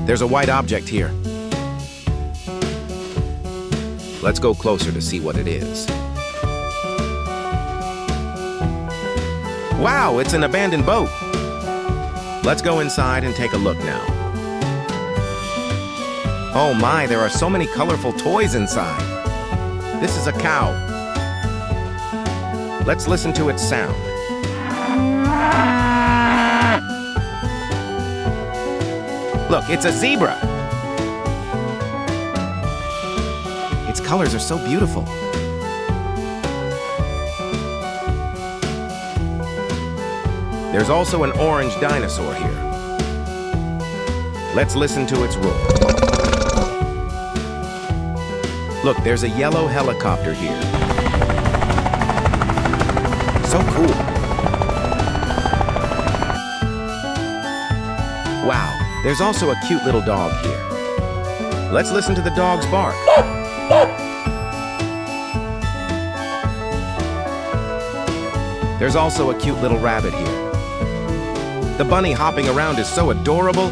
There's a white object here. Let's go closer to see what it is. Wow, it's an abandoned boat. Let's go inside and take a look now. Oh my, there are so many colorful toys inside. This is a cow. Let's listen to its sound. Look, it's a zebra. Its colors are so beautiful. There's also an orange dinosaur here. Let's listen to its roar. Look, there's a yellow helicopter here. So cool. Wow, there's also a cute little dog here. Let's listen to the dog's bark. There's also a cute little rabbit here. The bunny hopping around is so adorable.